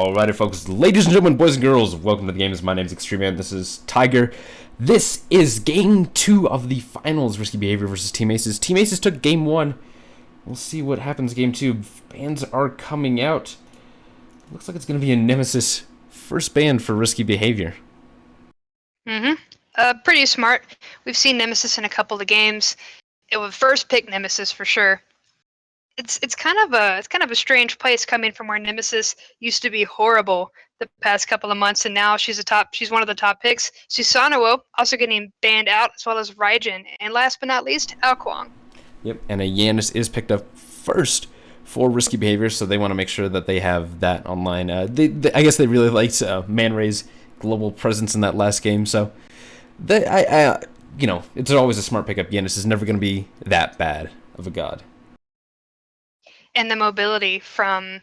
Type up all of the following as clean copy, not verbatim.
Alrighty, folks, ladies and gentlemen, boys and girls, welcome to the games. My name is Extreme Man. This is Tiger. This is game 2 of the finals. Risky Behavior versus Team Aces. Team Aces took game 1. We'll see what happens game 2. Bans are coming out. Looks like it's going to be a Nemesis first ban for Risky Behavior. Pretty smart. We've seen Nemesis in a couple of games. It would first pick Nemesis for sure. It's kind of a strange place coming from where Nemesis used to be horrible the past couple of months, and now she's one of the top picks. Susanoo also getting banned out, as well as Raijin, and last but not least, Wukong. Yep, and a Janus is picked up first for Risky Behavior, so they want to make sure that they have that online. I guess they really liked Man-Ray's global presence in that last game, so it's always a smart pickup. Janus is never going to be that bad of a god. And the mobility from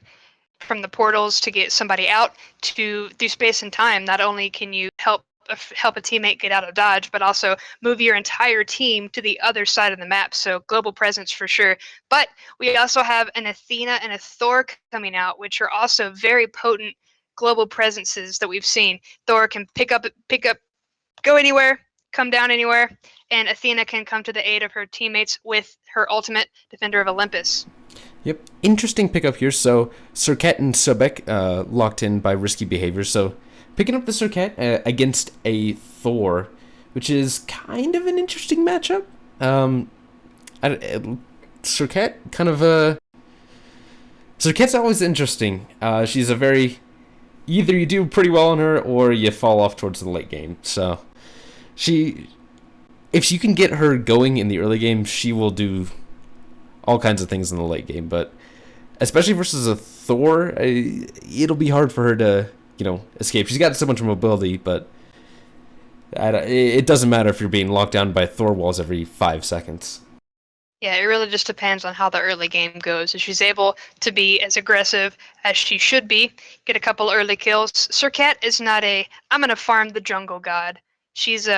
the portals to get somebody out to through space and time. Not only can you help a teammate get out of dodge, but also move your entire team to the other side of the map. So global presence for sure. But we also have an Athena and a Thor coming out, which are also very potent global presences that we've seen. Thor can pick up, go anywhere, come down anywhere, and Athena can come to the aid of her teammates with her ultimate, Defender of Olympus. Yep, interesting pickup here. So Serqet and Sobek locked in by Risky Behavior. So picking up the Serqet against a Thor, which is kind of an interesting matchup. Serqet Serqet's always interesting. She's a very, either you do pretty well on her or you fall off towards the late game. So if you can get her going in the early game, she will do all kinds of things in the late game, but especially versus a Thor, it'll be hard for her to, escape. She's got so much mobility, but it doesn't matter if you're being locked down by Thor walls every 5 seconds. Yeah, it really just depends on how the early game goes. If she's able to be as aggressive as she should be, get a couple early kills. Serqet is not I'm going to farm the jungle god. She's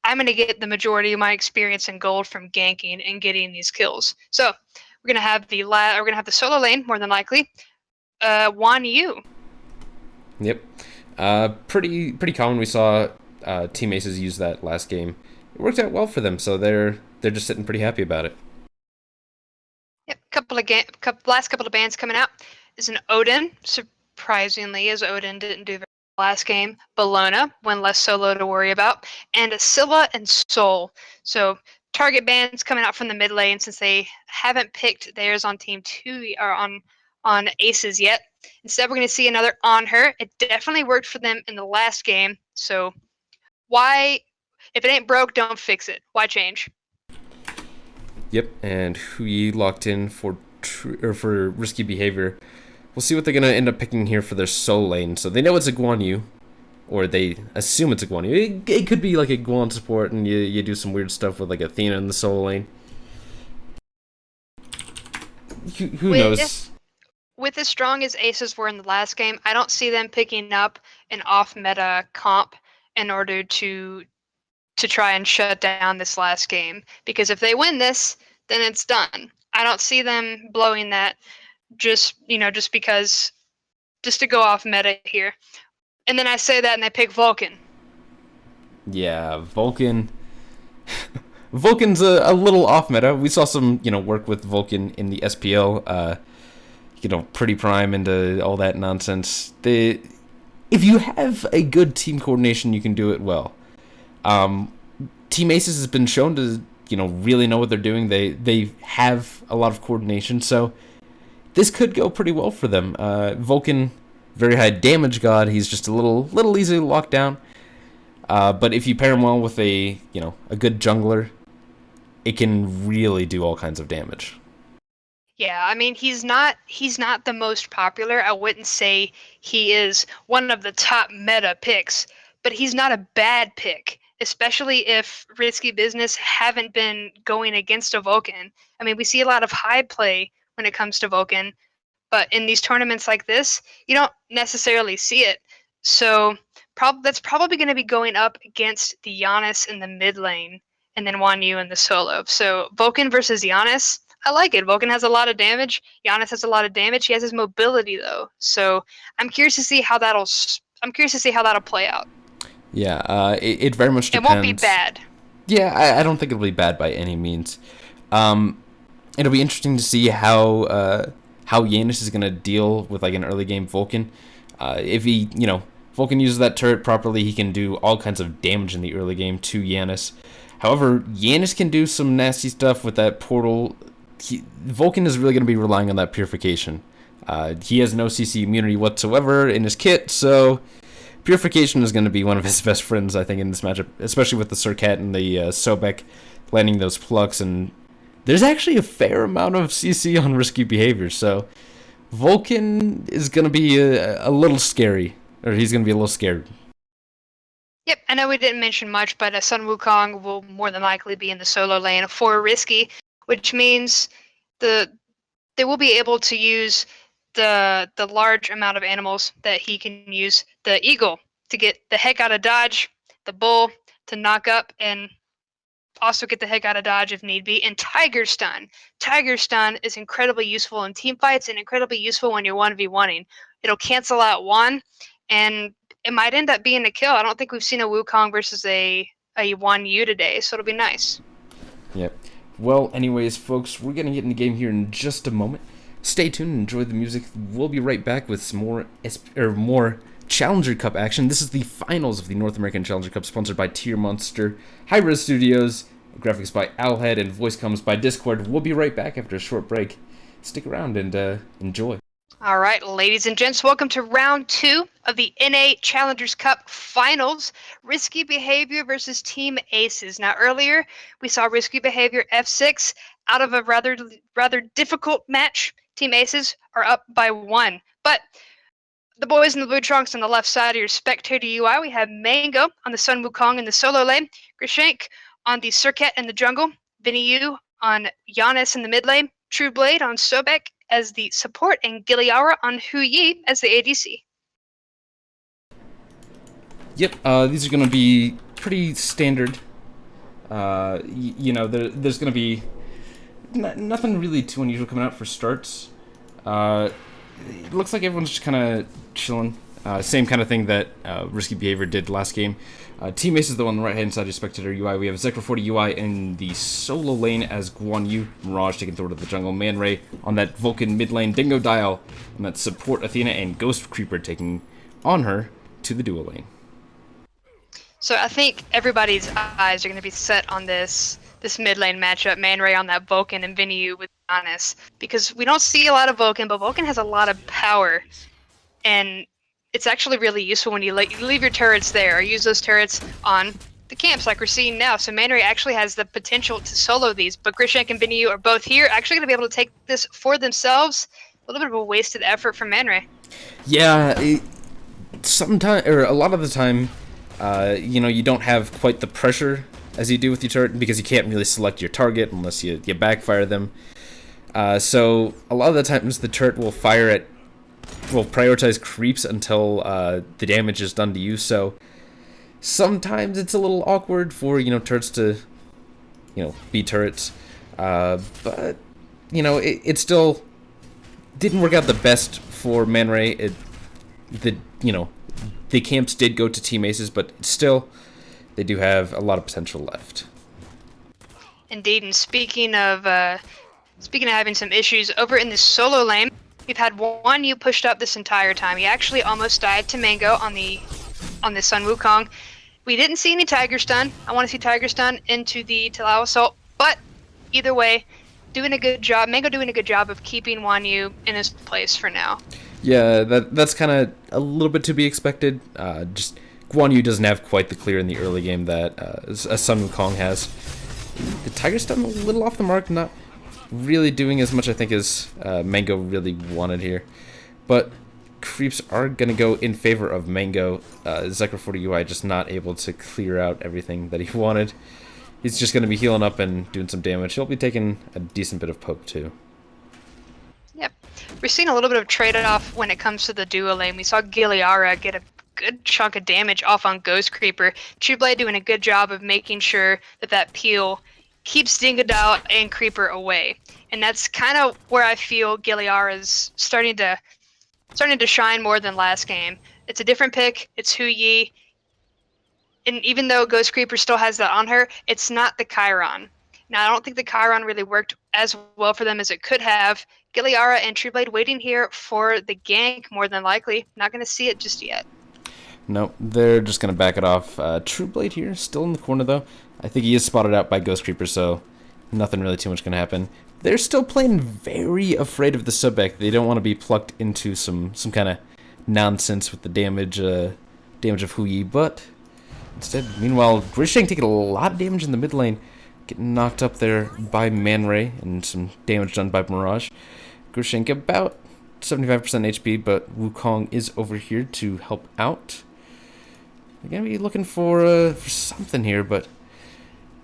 I'm going to get the majority of my experience in gold from ganking and getting these kills. So we're going to have the solo lane more than likely. Guan Yu. Yep. Pretty common. We saw Team Aces use that last game. It worked out well for them, so they're just sitting pretty happy about it. Yep. Last couple of bans coming out is an Odin. Surprisingly, as Odin didn't do very last game, Bellona, one less solo to worry about, and a Scylla and Soul. So target bans coming out from the mid lane since they haven't picked theirs on team 2 or on Aces yet. Instead, we're going to see another Anhur. It definitely worked for them in the last game. So why, if it ain't broke, don't fix it. Why change? Yep, and Hui locked in for Risky Behavior. We'll see what they're going to end up picking here for their solo lane. So they know it's a Guan Yu, or they assume it's a Guan Yu. It could be like a Guan support, and you do some weird stuff with like Athena in the solo lane. Who knows? With as strong as Aces were in the last game, I don't see them picking up an off-meta comp in order to try and shut down this last game. Because if they win this, then it's done. I don't see them blowing that just to go off meta here. And then I say that and they pick Vulcan. Yeah, Vulcan's a little off meta. We saw some, work with Vulcan in the SPL, pretty prime into all that nonsense. If you have a good team coordination, you can do it well. Team Aces has been shown to, really know what they're doing. They have a lot of coordination, so this could go pretty well for them. Vulcan, very high damage god. He's just a little easily locked down. But if you pair him well with a good jungler, it can really do all kinds of damage. Yeah, I mean he's not the most popular. I wouldn't say he is one of the top meta picks, but he's not a bad pick, especially if Risky Business haven't been going against a Vulcan. I mean, we see a lot of high play when it comes to Vulcan, but in these tournaments like this, you don't necessarily see it. So that's probably going to be going up against the Janus in the mid lane, and then Guan Yu in the solo. So Vulcan versus Janus, I like it. Vulcan has a lot of damage. Janus has a lot of damage. He has his mobility though, so I'm curious to see how that'll play out. Yeah, it very much It won't be depends. bad. Yeah, I don't think it'll be bad by any means. Um, it'll be interesting to see how Janus is gonna deal with like an early game Vulcan. If he, Vulcan uses that turret properly, he can do all kinds of damage in the early game to Janus. However, Janus can do some nasty stuff with that portal. Vulcan is really going to be relying on that purification. He has no CC immunity whatsoever in his kit, so purification is going to be one of his best friends, I think, in this matchup, especially with the Serqet and the Sobek landing those plucks. And there's actually a fair amount of CC on risky behavior, so Vulcan is going to be a little scary, or he's going to be a little scared. Yep, I know we didn't mention much, but Sun Wukong will more than likely be in the solo lane for risky, which means they will be able to use the large amount of animals that he can use. The eagle to get the heck out of dodge, the bull to knock up and also get the heck out of dodge if need be, and Tiger Stun. Tiger Stun is incredibly useful in team fights and incredibly useful when you're 1v1ing. It'll cancel out one, and it might end up being a kill. I don't think we've seen a Wukong versus a 1U today, so it'll be nice. Yep. Well, anyways, folks, we're going to get in the game here in just a moment. Stay tuned and enjoy the music. We'll be right back with some more Challenger Cup action. This is the finals of the North American Challenger Cup, sponsored by Tier Monster, hi-rez Studios, graphics by Owlhead, and voice comes by Discord. We'll be right back after a short break. Stick around and enjoy. All right, ladies and gents, welcome to round 2 of the NA Challengers Cup Finals. Risky Behavior versus Team Aces. Now, earlier we saw Risky Behavior F6 out of a rather difficult match. Team Aces are up by 1, but the boys in the blue trunks on the left side of your spectator UI, we have Mango on the Sun Wukong in the solo lane, Grishank on the Serqet in the jungle, Vinny Yu on Janus in the mid lane, True Blade on Sobek as the support, and Giliara on Hu Yi as the ADC. Yep, these are going to be pretty standard. There's going to be nothing really too unusual coming out for starts. It looks like everyone's just kind of chilling. Same kind of thing that Risky Behavior did last game. Team Ace is the one on the right-hand side of Spectator UI. We have Zekra 40 UI in the solo lane as Guan Yu, Mirage taking Thor to the jungle, Man Ray on that Vulcan mid lane, Dingo Dial on that support Athena, and Ghost Creeper taking Anhur to the duo lane. So I think everybody's eyes are going to be set on this mid lane matchup, Man Ray on that Vulcan and Vinny Yu with Janus, because we don't see a lot of Vulcan, but Vulcan has a lot of power, and it's actually really useful when you leave your turrets there or use those turrets on the camps like we're seeing now. So Man Ray actually has the potential to solo these, but Grishank and Vinny Yu are both here, actually going to be able to take this for themselves. A little bit of a wasted effort from Man Ray. Yeah, sometimes, or a lot of the time, you don't have quite the pressure as you do with your turret because you can't really select your target unless you backfire them. So a lot of the times the turret will prioritize creeps until the damage is done to you. So sometimes it's a little awkward for turrets to be turrets, but it still didn't work out the best for Man Ray. The camps did go to Team Aces, but still they do have a lot of potential left. Indeed, and speaking of having some issues over in the solo lane, we've had Guan Yu pushed up this entire time. He actually almost died to Mango on the Sun Wukong. We didn't see any Tiger Stun. I want to see Tiger Stun into the Talao Assault, but either way, doing a good job. Mango doing a good job of keeping Guan Yu in his place for now. Yeah, that's kind of a little bit to be expected. Just Guan Yu doesn't have quite the clear in the early game that a Sun Wukong has. The Tiger Stun a little off the mark, not really doing as much I think as Mango really wanted here. But creeps are going to go in favor of Mango. Zekra 40 UI just not able to clear out everything that he wanted. He's just going to be healing up and doing some damage. He'll be taking a decent bit of poke too. Yep. We're seeing a little bit of trade-off when it comes to the duo lane. We saw Giliara get a good chunk of damage off on Ghost Creeper. Trueblade doing a good job of making sure that peel keeps Dingodile and Creeper away. And that's kind of where I feel Giliara's starting to shine more than last game. It's a different pick. It's Hu Yi. And even though Ghost Creeper still has that on her, it's not the Chiron. Now, I don't think the Chiron really worked as well for them as it could have. Giliara and Trueblade waiting here for the gank, more than likely. Not going to see it just yet. No, they're just going to back it off. Trueblade here, still in the corner, though. I think he is spotted out by Ghost Creeper, so nothing really too much going to happen. They're still playing very afraid of the Sobek. They don't want to be plucked into some kind of nonsense with the damage of Hu Yi, but instead, meanwhile, Grishank taking a lot of damage in the mid lane, getting knocked up there by Man Ray and some damage done by Mirage. Grishank about 75% HP, but Wukong is over here to help out. They're going to be looking for something here, but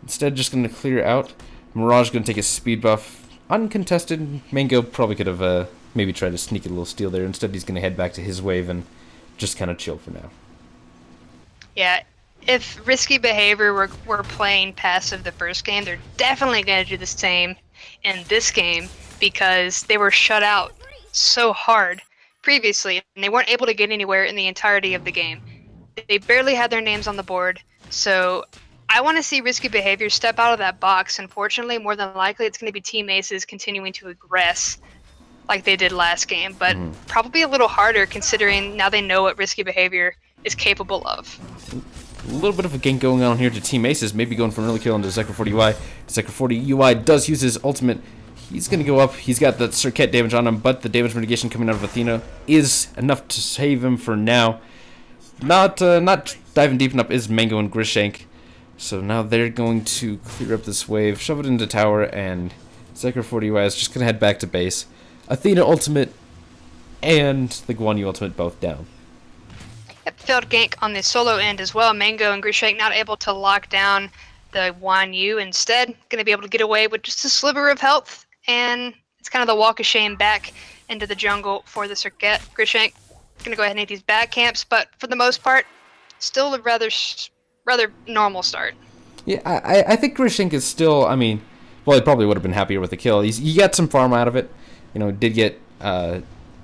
instead just going to clear out. Mirage going to take a speed buff. Uncontested. Mango probably could have maybe tried to sneak a little steal there. Instead, he's going to head back to his wave and just kind of chill for now. Yeah, if Risky Behavior were playing passive the first game, they're definitely going to do the same in this game because they were shut out so hard previously, and they weren't able to get anywhere in the entirety of the game. They barely had their names on the board, so I want to see Risky Behavior step out of that box. Unfortunately, more than likely, it's going to be Team Aces continuing to aggress like they did last game, but probably a little harder considering now they know what Risky Behavior is capable of. A little bit of a gank going on here to Team Aces, maybe going for an early kill into Zekrom 40 UI. Zekrom 40 UI does use his ultimate. He's going to go up. He's got the Serqet damage on him, but the damage mitigation coming out of Athena is enough to save him for now. Not diving deep enough is Mango and Grishank. So now they're going to clear up this wave, shove it into tower, and Zekrom 40 UI is just going to head back to base. Athena ultimate and the Guan Yu ultimate both down. Yep, failed gank on the solo end as well. Mango and Grishank not able to lock down the Guan Yu. Instead, going to be able to get away with just a sliver of health, and it's kind of the walk of shame back into the jungle for the Serqet. Grishank going to go ahead and hit these back camps, but for the most part, still a rather normal start. Yeah, I think Grishank is still, I mean, well, he probably would have been happier with the kill. He got some farm out of it. You know, did get,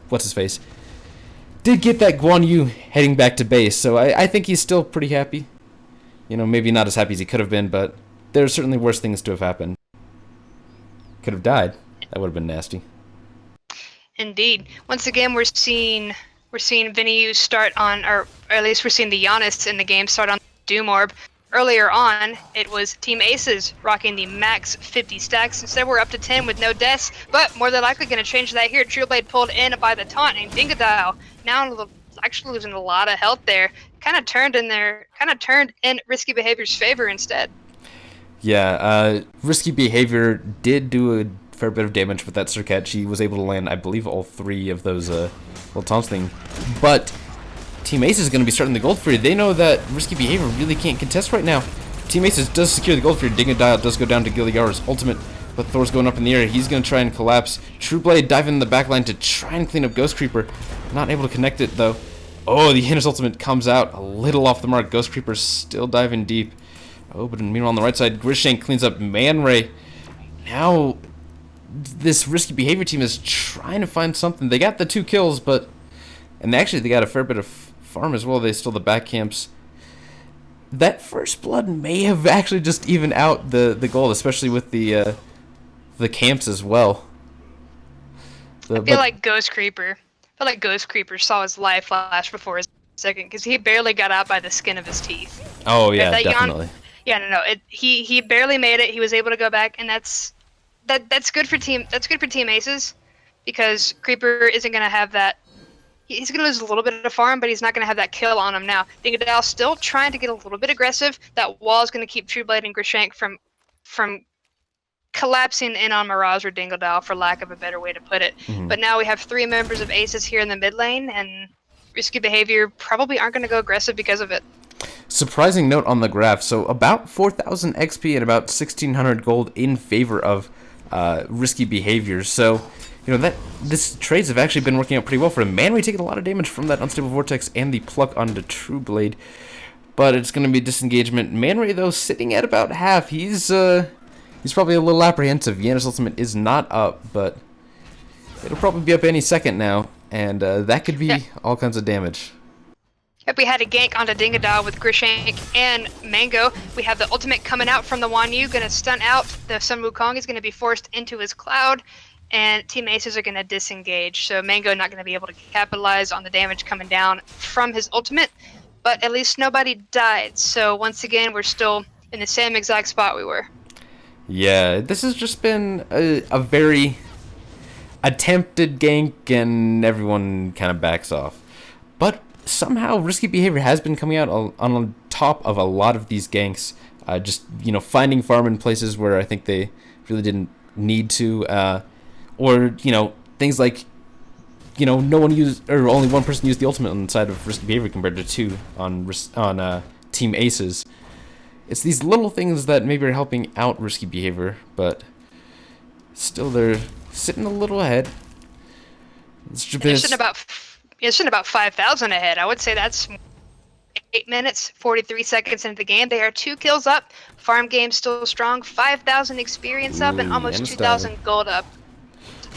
what's-his-face? Did get that Guan Yu heading back to base, so I think he's still pretty happy. You know, maybe not as happy as he could have been, but there's certainly worse things to have happened. Could have died. That would have been nasty. Indeed. Once again, we're seeing Vinny start on, or at least we're seeing the Janus in the game start on Doom Orb. Earlier on, it was Team Aces rocking the max 50 stacks. Instead, we're up to 10 with no deaths, but more than likely going to change that here. Trueblade pulled in by the taunt, and Dingodile now actually losing a lot of health there. Kind of turned in Risky Behavior's favor instead. Yeah, Risky Behavior did do a fair bit of damage with that Serqet. She was able to land, I believe, all three of those little taunts thing, but Team Aces is going to be starting the gold for you. They know that Risky Behavior really can't contest right now. Team Aces does secure the gold for you. Dingodile does go down to Giliara's ultimate, but Thor's going up in the air. He's going to try and collapse. Trueblade diving in the backline to try and clean up Ghost Creeper. Not able to connect it, though. Oh, the Janus ultimate comes out a little off the mark. Ghost Creeper still diving deep. Oh, but meanwhile on the right side, Grishank cleans up Man Ray. Now, this Risky Behavior team is trying to find something. They got the 2 kills, but... And actually, they got a fair bit of farm as well. They still the back camps. That first blood may have actually just evened out the gold, especially with the camps as well. I feel like Ghost Creeper saw his life flash before his second, because he barely got out by the skin of his teeth. Oh yeah, definitely. He barely made it. He was able to go back, and that's good for Team Aces, because Creeper isn't going to have that. He's going to lose a little bit of farm, but he's not going to have that kill on him now. Dingodile still trying to get a little bit aggressive. That wall is going to keep Trueblade and Grishank from collapsing in on Mirage or Dingodile, for lack of a better way to put it. But now we have 3 members of Aces here in the mid lane, and Risky Behavior probably aren't going to go aggressive because of it. Surprising note on the graph. So about 4,000 XP and about 1,600 gold in favor of Risky Behavior. So... You know, this trades have actually been working out pretty well for him. Man Ray taking a lot of damage from that Unstable Vortex and the pluck onto Trueblade. But it's going to be disengagement. Man Ray, though, sitting at about half. He's he's probably a little apprehensive. Janus' ultimate is not up, but it'll probably be up any second now, and that could Yeah. be all kinds of damage. Yep, we had a gank onto Dingadal with Grishank and Mango. We have the ultimate coming out from the Guan Yu, going to stun out. The Sun Wukong is going to be forced into his cloud, and Team Aces are going to disengage. So Mango not going to be able to capitalize on the damage coming down from his ultimate, but at least nobody died. So once again, we're still in the same exact spot we were. Yeah, this has just been a very attempted gank, and everyone kind of backs off. But somehow risky behavior has been coming out on top of a lot of these ganks. Just finding farm in places where I think they really didn't need to, or things like no one used, or only one person used the ultimate on the side of risky behavior compared to two on Team Aces. It's these little things that maybe are helping out risky behavior, but still they're sitting a little ahead. They're sitting about 5,000 ahead. I would say that's 8 minutes, 43 seconds into the game. They are 2 kills up. Farm game still strong. 5,000 experience up and almost 2,000 gold up.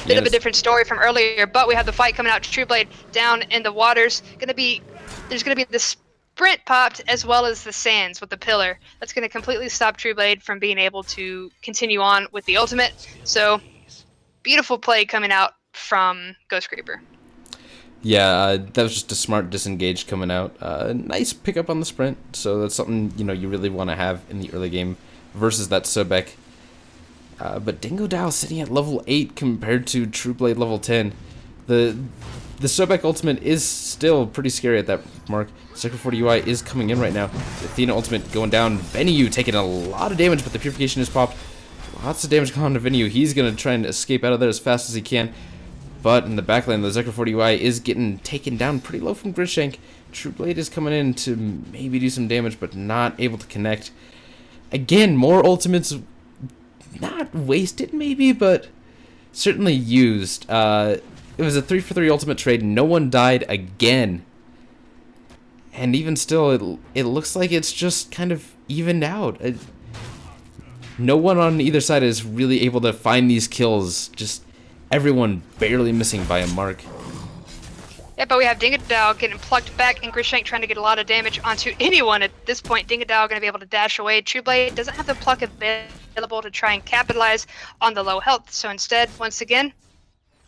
Bit of a different story from earlier, but we have the fight coming out. Trueblade down in the waters. There's gonna be the sprint popped as well as the sands with the pillar. That's gonna completely stop Trueblade from being able to continue on with the ultimate. So beautiful play coming out from Ghost Creeper. Yeah, that was just a smart disengage coming out. Nice pickup on the sprint, so that's something you really want to have in the early game versus that Sobek. But Dingodile sitting at level 8 compared to Trueblade level 10. The Sobek ultimate is still pretty scary at that mark. Serqet 40 UI is coming in right now. The Athena ultimate going down. Venue taking a lot of damage, but the Purification is popped. Lots of damage going on to Venue. He's going to try and escape out of there as fast as he can. But in the backline, the Serqet 40 UI is getting taken down pretty low from Grishank. Trueblade is coming in to maybe do some damage, but not able to connect. Again, more ultimates, not wasted maybe, but certainly used. It was a 3-for-3 ultimate trade. No one died again. And even still, it looks like it's just kind of evened out. No one on either side is really able to find these kills. Just everyone barely missing by a mark. Yeah, but we have Dingodile getting plucked back and Grishank trying to get a lot of damage onto anyone at this point. Dingodile going to be able to dash away. Trueblade doesn't have the pluck available to try and capitalize on the low health. So instead, once again,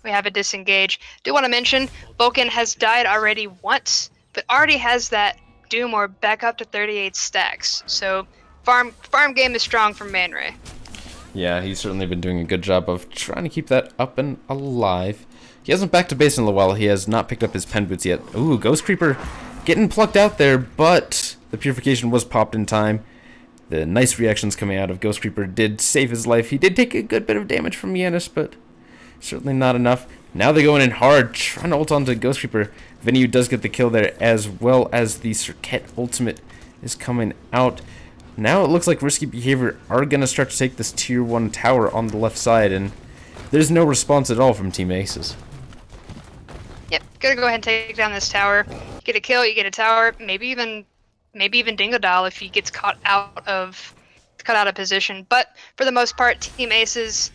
we have a disengage. Do want to mention, Vulcan has died already once, but already has that Doom Orb back up to 38 stacks. So farm game is strong from Man Ray. Yeah, he's certainly been doing a good job of trying to keep that up and alive. He hasn't back to base in a while. He has not picked up his pen boots yet. Ooh, Ghost Creeper getting plucked out there, but the Purification was popped in time. The nice reactions coming out of Ghost Creeper did save his life. He did take a good bit of damage from Janus, but certainly not enough. Now they're going in hard, trying to ult onto Ghost Creeper. Venue does get the kill there, as well as the Serqet ultimate is coming out. Now it looks like risky behavior are going to start to take this tier 1 tower on the left side, and there's no response at all from Team Aces. Yep, gonna go ahead and take down this tower. You get a kill, you get a tower, maybe even Dingodile if he gets caught out of position. But for the most part, Team Aces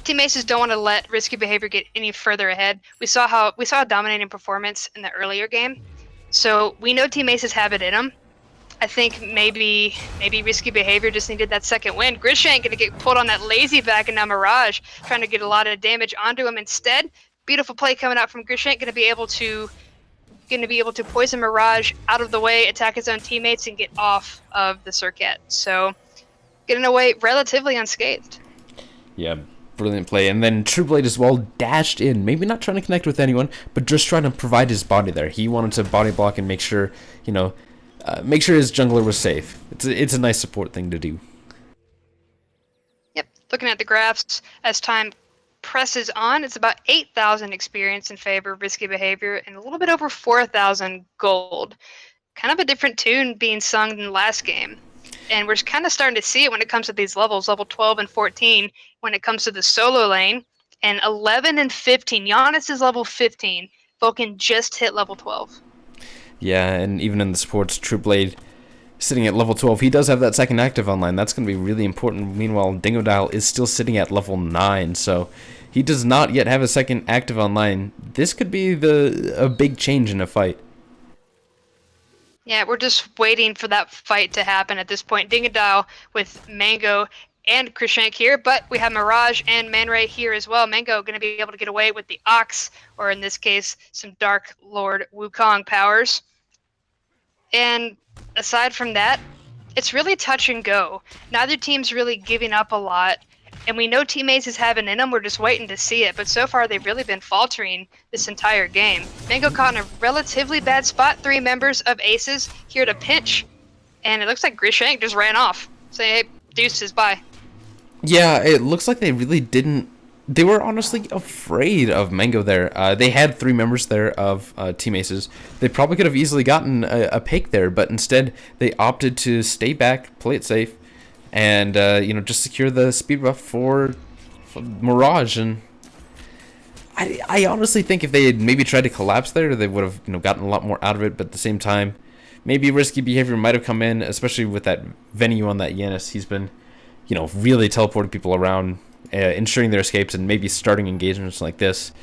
don't want to let risky behavior get any further ahead. We saw a dominating performance in the earlier game, so we know Team Aces have it in them. I think maybe risky behavior just needed that second win. Grishank gonna get pulled on that lazy back and now Mirage trying to get a lot of damage onto him instead. Beautiful play coming out from Grishank, gonna be able to poison Mirage out of the way, attack his own teammates, and get off of the Serqet. So getting away relatively unscathed. Yeah, brilliant play. And then Trueblade as well dashed in, maybe not trying to connect with anyone, but just trying to provide his body there. He wanted to body block and make sure his jungler was safe. It's a nice support thing to do. Yep, looking at the graphs as time presses on, it's about 8,000 experience in favor of risky behavior and a little bit over 4,000 gold. Kind of a different tune being sung than the last game. And we're kind of starting to see it when it comes to these levels, level 12 and 14, when it comes to the solo lane, and 11 and 15. Janus is level 15. Vulcan just hit level 12. Yeah, and even in the supports, Trueblade sitting at level 12. He does have that second active online. That's going to be really important. Meanwhile, Dingodile is still sitting at level 9, so he does not yet have a second active online. This could be a big change in a fight. Yeah, we're just waiting for that fight to happen at this point. Dingodile with Mango and Krishank here, but we have Mirage and Man Ray here as well. Mango going to be able to get away with the Ox, or in this case, some Dark Lord Wukong powers. And aside from that, it's really touch and go. Neither team's really giving up a lot, and we know Team Ace is having in them. We're just waiting to see it, but so far they've really been faltering this entire game. Mango caught in a relatively bad spot. 3 members of Aces here to pinch, and it looks like Krishank just ran off. Say, hey, deuces, bye. Yeah, it looks like they really didn't. They were honestly afraid of Mango there. They had 3 members there of Team Aces. They probably could have easily gotten a pick there, but instead they opted to stay back, play it safe, and just secure the speed buff for Mirage. And I honestly think if they had maybe tried to collapse there, they would have gotten a lot more out of it. But at the same time, maybe risky behavior might have come in, especially with that venue on that Janus. He's been really teleporting people around. Ensuring their escapes and maybe starting engagements like this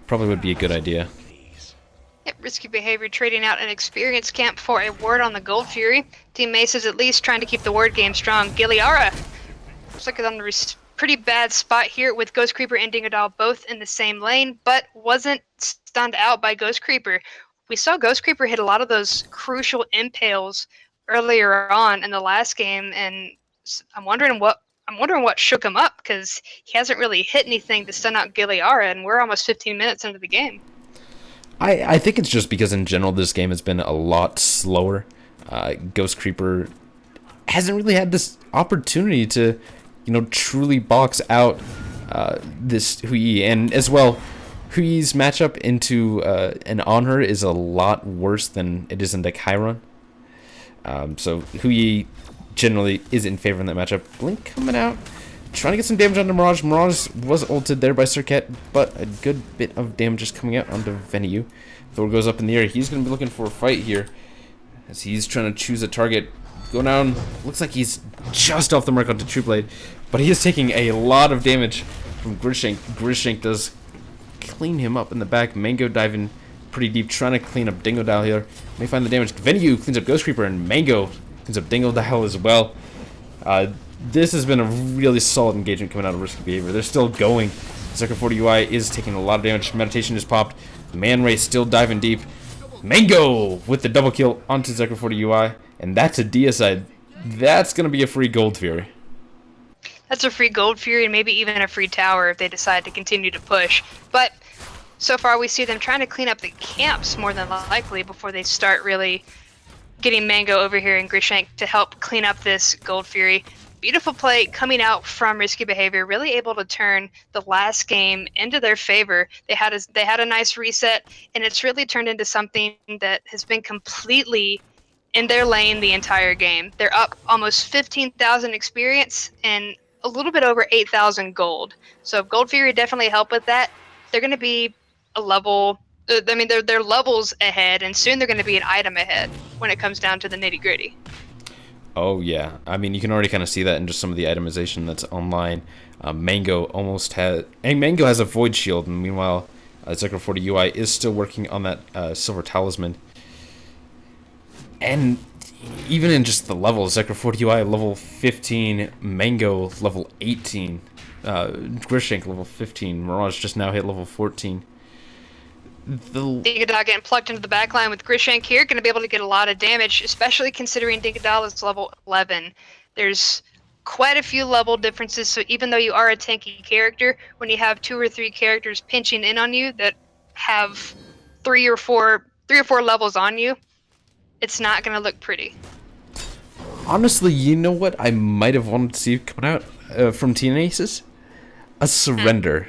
probably would be a good idea. Yep, risky behavior, trading out an experience camp for a ward on the Gold Fury. Team Mace is at least trying to keep the ward game strong. Giliara looks like it's on the pretty bad spot here with Ghost Creeper and Dingodile both in the same lane, but wasn't stunned out by Ghost Creeper. We saw Ghost Creeper hit a lot of those crucial impales earlier on in the last game, and I'm wondering what shook him up, because he hasn't really hit anything to stun out Giliara, and we're almost 15 minutes into the game. I think it's just because in general this game has been a lot slower. Ghost Creeper hasn't really had this opportunity to, truly box out this Hui, and as well, Hui's matchup into an Anhur is a lot worse than it is in the Chiron. So Hui generally is in favor in that matchup. Blink coming out, trying to get some damage onto Mirage. Mirage was ulted there by Serqet, but a good bit of damage is coming out onto Venue. Thor goes up in the air. He's going to be looking for a fight here as he's trying to choose a target. Go down. Looks like he's just off the mark onto True Blade, but he is taking a lot of damage from Krishank. Krishank does clean him up in the back. Mango diving pretty deep, trying to clean up Dingodile here. May find the damage. Venue cleans up Ghost Creeper, and Mango cleans up Dingodile as well. This has been a really solid engagement coming out of Risky Behavior. They're still going. Serqet 40 UI is taking a lot of damage. Meditation is popped. Man Ray still diving deep. Mango with the double kill onto Serqet 40 UI, and that's a deicide. That's going to be a free Gold Fury. That's a free Gold Fury, and maybe even a free tower if they decide to continue to push. But so far we see them trying to clean up the camps more than likely before they start really getting Mango over here and Krishank to help clean up this Gold Fury. Beautiful play coming out from Risky Behavior, really able to turn the last game into their favor. They had a nice reset, and it's really turned into something that has been completely in their lane the entire game. They're up almost 15,000 experience and a little bit over 8,000 gold. So Gold Fury definitely helped with that. They're going to be a level. I mean, they're levels ahead, and soon they're going to be an item ahead when it comes down to the nitty-gritty. Oh, yeah. I mean, you can already kind of see that in just some of the itemization that's online. Mango has a Void Shield, and meanwhile, Serqet 40 UI is still working on that Silver Talisman. And even in just the levels, Serqet 40 UI level 15, Mango level 18, Krishank level 15, Mirage just now hit level 14. Dingodile getting plucked into the backline with Krishank here, going to be able to get a lot of damage, especially considering Dingodile is level 11. There's quite a few level differences, so even though you are a tanky character, when you have 2 or 3 characters pinching in on you that have 3 or 4 levels on you, it's not going to look pretty. Honestly, you know what I might have wanted to see coming out from Team Aces? A surrender.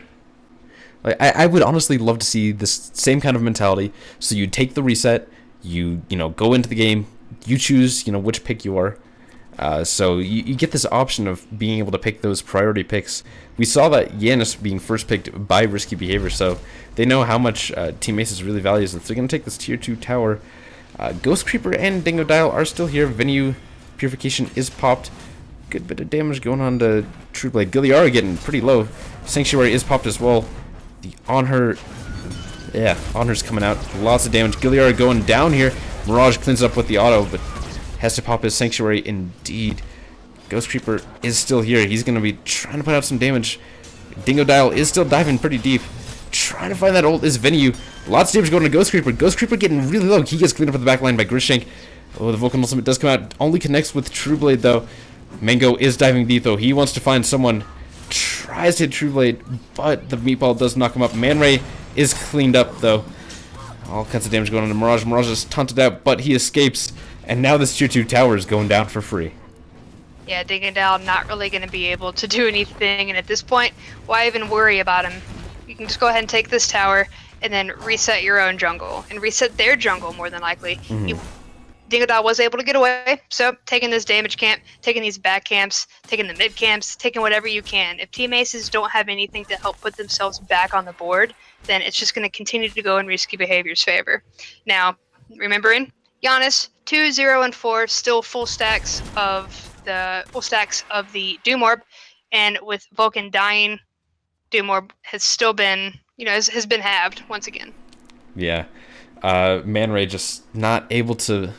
Like, I would honestly love to see this same kind of mentality. So you take the reset, you go into the game, you choose which pick you are. So you get this option of being able to pick those priority picks. We saw that Janus being first picked by Risky Behavior, so they know how much Team Aces really values it. So they're going to take this tier 2 tower. Ghost Creeper and Dingodile are still here. Venue Purification is popped. Good bit of damage going on to True Blade. Giliara getting pretty low. Sanctuary is popped as well. The Anhur, yeah, Anhur's coming out. Lots of damage. Giliara going down here. Mirage cleans up with the auto, but has to pop his Sanctuary indeed. Ghost Creeper is still here. He's going to be trying to put out some damage. Dingo Dial is still diving pretty deep. Trying to find that ult is Venue. Lots of damage going to Ghost Creeper. Ghost Creeper getting really low. He gets cleaned up at the back line by Grishank. Oh, the Vulcan ultimate does come out. Only connects with True Blade, though. Mango is diving deep, though. He wants to find someone. Tries to hit True Blade, but the meatball does knock him up. Man Ray is cleaned up, though. All kinds of damage going on to Mirage. Mirage is taunted out, but he escapes. And now this tier 2 tower is going down for free. Yeah, Dingadal not really going to be able to do anything, and at this point, why even worry about him? You can just go ahead and take this tower, and then reset your own jungle, and reset their jungle more than likely. Dingodile was able to get away, so taking this damage camp, taking these back camps, taking the mid camps, taking whatever you can. If Team Aces don't have anything to help put themselves back on the board, then it's just going to continue to go in Risky Behavior's favor. Now, remembering, Janus, 2, 0, and 4, still full stacks of the Doom Orb, and with Vulcan dying, Doom Orb has still been, has been halved once again. Yeah, Man Ray just not able to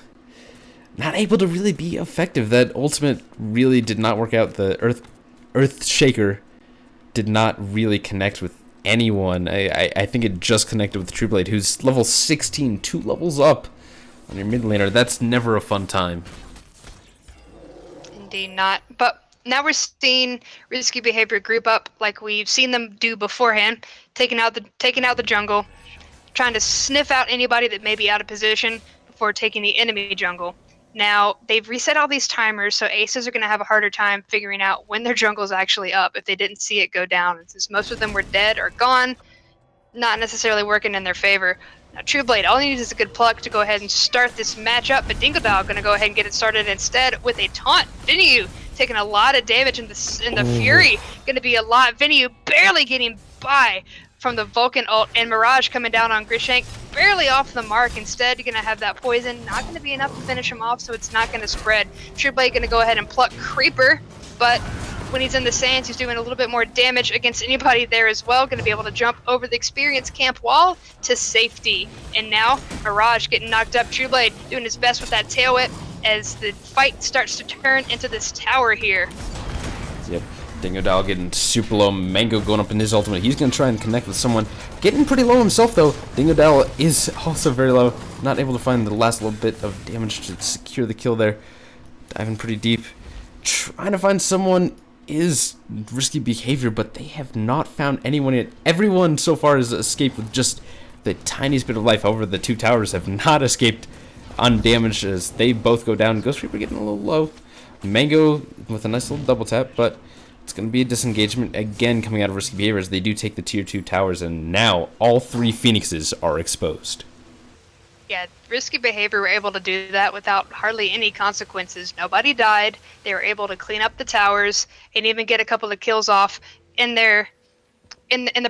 really be effective. That ultimate really did not work out. The Earth Shaker did not really connect with anyone. I think it just connected with True Blade, who's level 16, 2 levels up on your mid laner. That's never a fun time. Indeed not. But now we're seeing Risky Behavior group up like we've seen them do beforehand, taking out the jungle, trying to sniff out anybody that may be out of position before taking the enemy jungle. Now, they've reset all these timers, so Aces are going to have a harder time figuring out when their jungle's actually up if they didn't see it go down. And since most of them were dead or gone, not necessarily working in their favor. Now, True Blade, all he needs is a good pluck to go ahead and start this matchup, but Dingodile going to go ahead and get it started instead with a taunt. Venue taking a lot of damage in the Fury. Going to be a lot. Venue barely getting by from the Vulcan ult, and Mirage coming down on Grishank, barely off the mark. Instead, you're going to have that poison, not going to be enough to finish him off, so it's not going to spread. True Blade going to go ahead and pluck Creeper, but when he's in the sands, he's doing a little bit more damage against anybody there as well. Going to be able to jump over the experience camp wall to safety. And now, Mirage getting knocked up. True Blade doing his best with that tail whip as the fight starts to turn into this tower here. Yep. Dingodile getting super low. Mango going up in his ultimate. He's going to try and connect with someone. Getting pretty low himself, though. Dingodile is also very low. Not able to find the last little bit of damage to secure the kill there. Diving pretty deep. Trying to find someone is Risky Behavior, but they have not found anyone yet. Everyone so far has escaped with just the tiniest bit of life. However, the two towers have not escaped undamaged as they both go down. Ghost Reaper getting a little low. Mango with a nice little double tap, but it's going to be a disengagement again coming out of Risky Behavior as they do take the tier 2 towers, and now all 3 Phoenixes are exposed. Yeah, Risky Behavior were able to do that without hardly any consequences. Nobody died. They were able to clean up the towers and even get a couple of kills off in the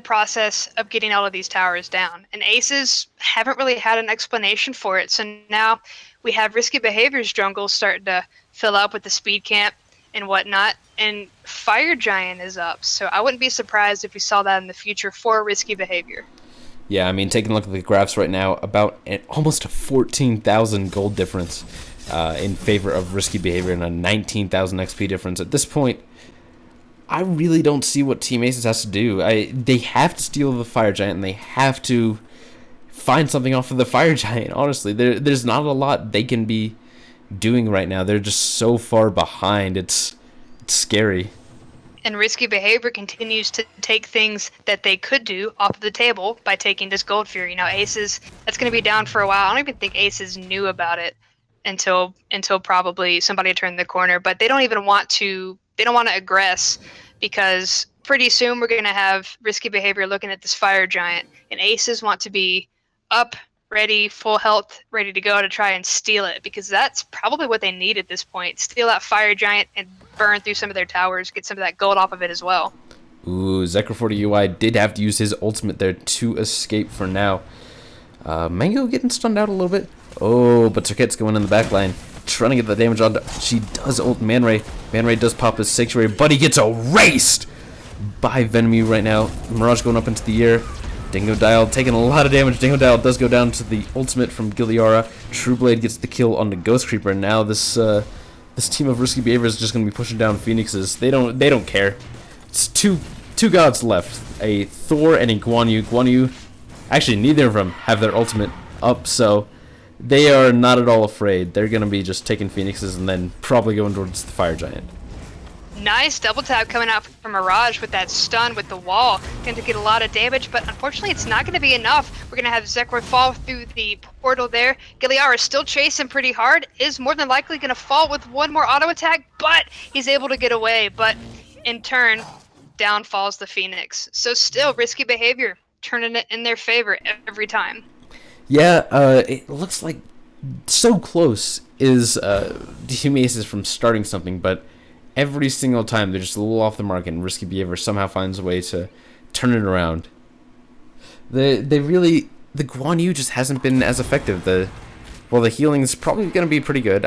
process of getting all of these towers down. And Aces haven't really had an explanation for it. So now we have Risky Behavior's jungle starting to fill up with the speed camp and whatnot, and Fire Giant is up. So I wouldn't be surprised if we saw that in the future for Risky Behavior. Yeah, I mean, taking a look at the graphs right now, about almost a 14,000 gold difference in favor of Risky Behavior and a 19,000 XP difference. At this point, I really don't see what Team Aces has to do. They have to steal the Fire Giant, and they have to find something off of the Fire Giant, honestly. There's not a lot they can be doing right now. They're just so far behind. It's scary. And Risky Behavior continues to take things that they could do off of the table by taking this Gold Fury. Now, Aces, that's going to be down for a while. I don't even think Aces knew about it until probably somebody turned the corner. But they don't even want to. They don't want to aggress because pretty soon we're going to have Risky Behavior looking at this Fire Giant, and Aces want to be up, ready, full health, ready to go to try and steal it, because that's probably what they need at this point. Steal that Fire Giant and burn through some of their towers, get some of that gold off of it as well. Ooh, Zekro40 UI did have to use his ultimate there to escape for now. Mango getting stunned out a little bit. Oh, but Serqet's going in the back line. trying to get the damage on. She does ult Man Ray. Man Ray does pop his Sanctuary, but he gets erased by Venomu right now. Mirage going up into the air. Dingo Dial taking a lot of damage. Dingo Dial does go down to the ultimate from Giliara. Trueblade gets the kill on the Ghost Creeper. Now this this team of Risky Behavior is just going to be pushing down Phoenixes. They don't care. It's two gods left, a Thor and a Guan Yu. Guan Yu, actually neither of them have their ultimate up, so they are not at all afraid. They're going to be just taking Phoenixes and then probably going towards the Fire Giant. Nice double tap coming out from Mirage with that stun with the wall. Going to get a lot of damage, but unfortunately it's not going to be enough. We're going to have Zekroy fall through the portal there. Giliara is still chasing pretty hard, is more than likely going to fall with one more auto attack, but he's able to get away. But in turn, down falls the Phoenix. So still Risky Behavior, turning it in their favor every time. Yeah, it looks like so close is the Team Aces from starting something, but every single time they're just a little off the mark, and Risky Behavior somehow finds a way to turn it around. The Guan Yu just hasn't been as effective. The healing is probably going to be pretty good.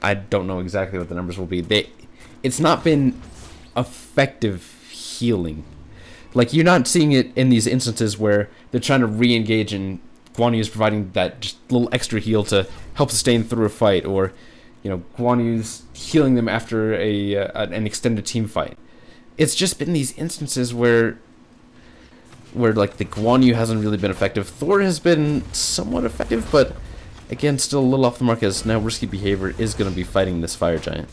I don't know exactly what the numbers will be. It's not been effective healing. Like, you're not seeing it in these instances where they're trying to re-engage and Guan Yu is providing that just little extra heal to help sustain through a fight, or Guan Yu's healing them after an extended team fight. It's just been these instances where like the Guan Yu hasn't really been effective. Thor has been somewhat effective, but again, still a little off the mark, as now Risky Behavior is going to be fighting this Fire Giant.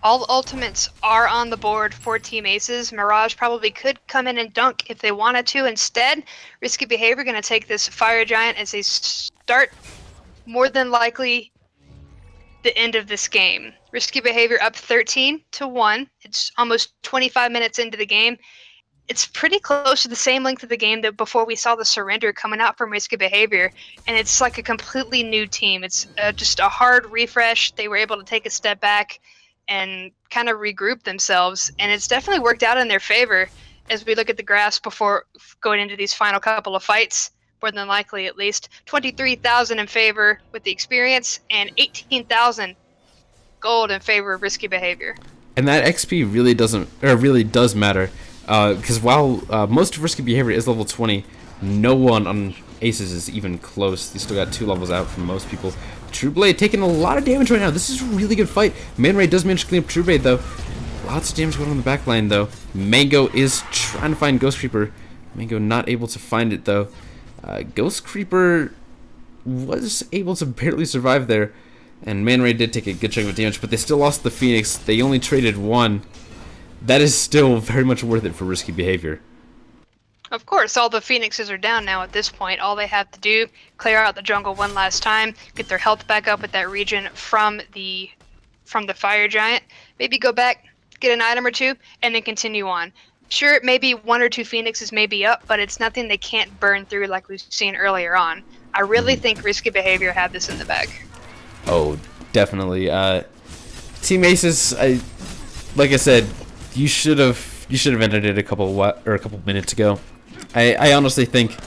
All ultimates are on the board for Team Aces. Mirage probably could come in and dunk if they wanted to. Instead, Risky Behavior going to take this Fire Giant as they start more than likely the end of this game. Risky Behavior up 13-1. It's almost 25 minutes into the game. It's pretty close to the same length of the game that before we saw the surrender coming out from Risky Behavior, and it's like a completely new team. It's just a hard refresh. They were able to take a step back and kind of regroup themselves, and it's definitely worked out in their favor as we look at the graphs before going into these final couple of fights. More than likely, at least 23,000 in favor with the experience, and 18,000 gold in favor of Risky Behavior. And that XP really does matter, because while most of Risky Behavior is level 20, no one on Aces is even close. They still got 2 levels out from most people. Trueblade taking a lot of damage right now. This is a really good fight. Man Ray does manage to clean up Trueblade, though. Lots of damage going on the back line, though. Mango is trying to find Ghost Creeper. Mango not able to find it, though. Ghost Creeper was able to barely survive there, and Man Ray did take a good chunk of damage, but they still lost the Phoenix. They only traded 1. That is still very much worth it for Risky Behavior. Of course, all the Phoenixes are down now at this point. All they have to do, clear out the jungle one last time, get their health back up with that regen from the Fire Giant, maybe go back, get an item or 2, and then continue on. Sure, maybe 1 or 2 Phoenixes may be up, but it's nothing they can't burn through like we've seen earlier on. I really think Risky Behavior have this in the bag. Oh, definitely. Team Aces, like I said, you should have ended it a couple minutes ago. I honestly think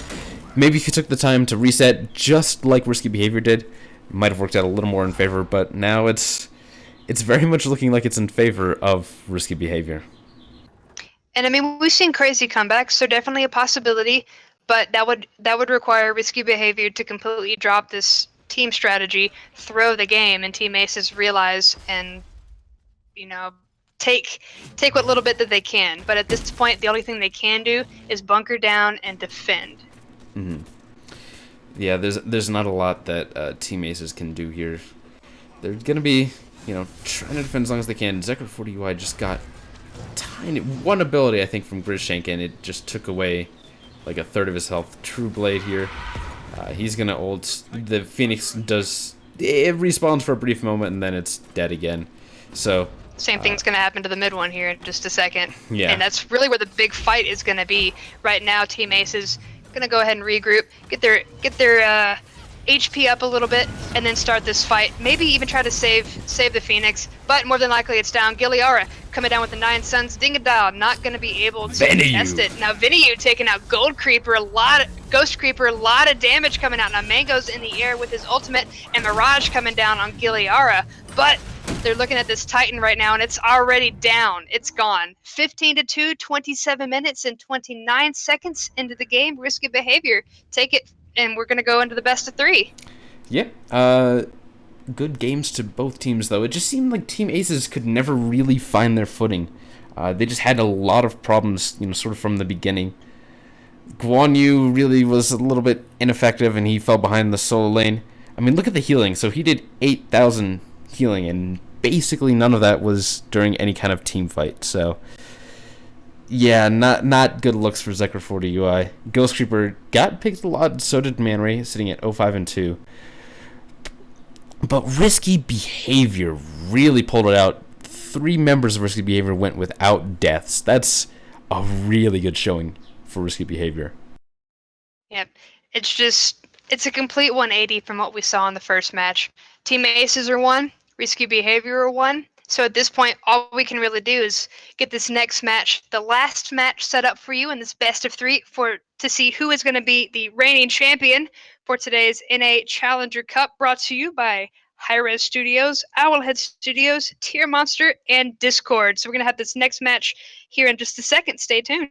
maybe if you took the time to reset just like Risky Behavior did, it might have worked out a little more in favor, but now it's very much looking like it's in favor of Risky Behavior. And I mean, we've seen crazy comebacks, so definitely a possibility, but that would require Risky Behavior to completely drop this team strategy, throw the game, and Team Aces realize and take what little bit that they can. But at this point, the only thing they can do is bunker down and defend. Mm-hmm. Yeah, there's not a lot that Team Aces can do here. They're gonna be trying to defend as long as they can. Zekroy 40 UI just got tiny one ability, I think, from Grishank, and it just took away like a third of his health. True Blade here. He's gonna ult. The Phoenix it respawns for a brief moment and then it's dead again. So same thing's going to happen to the mid one here in just a second. Yeah. And that's really where the big fight is going to be. Right now, Team Ace is going to go ahead and regroup, get their HP up a little bit, and then start this fight. Maybe even try to save the Phoenix, but more than likely it's down. Giliara coming down with the 9 Suns. Dingadile not going to be able to contest it. Now Viniu taking out Gold Creeper. A lot Ghost Creeper, a lot of damage coming out. Now Mango's in the air with his ultimate, and Mirage coming down on Giliara. But they're looking at this Titan right now, and it's already down. It's gone. 15-2, 27 minutes and 29 seconds into the game. Risky behavior. Take it, and we're going to go into the best of 3. Yep. Good games to both teams, though. It just seemed like Team Aces could never really find their footing. They just had a lot of problems, sort of from the beginning. Guan Yu really was a little bit ineffective, and he fell behind the solo lane. I mean, look at the healing. So he did 8,000 healing, and basically none of that was during any kind of team fight. So, yeah, not good looks for Zekra 40 UI. Ghost Creeper got picked a lot, so did Man Ray, sitting at 0-5-2. But Risky Behavior really pulled it out. 3 members of Risky Behavior went without deaths. That's a really good showing for Risky Behavior. Yep. It's a complete 180 from what we saw in the first match. Team Aces are 1, Risky Behavior are 1. So at this point, all we can really do is get this next match, the last match, set up for you in this best of 3 to see who is going to be the reigning champion for today's NA Challenger Cup, brought to you by hi-rez Studios, Owlhead Studios, Tier Monster, and Discord. So we're going to have this next match here in just a second. Stay tuned.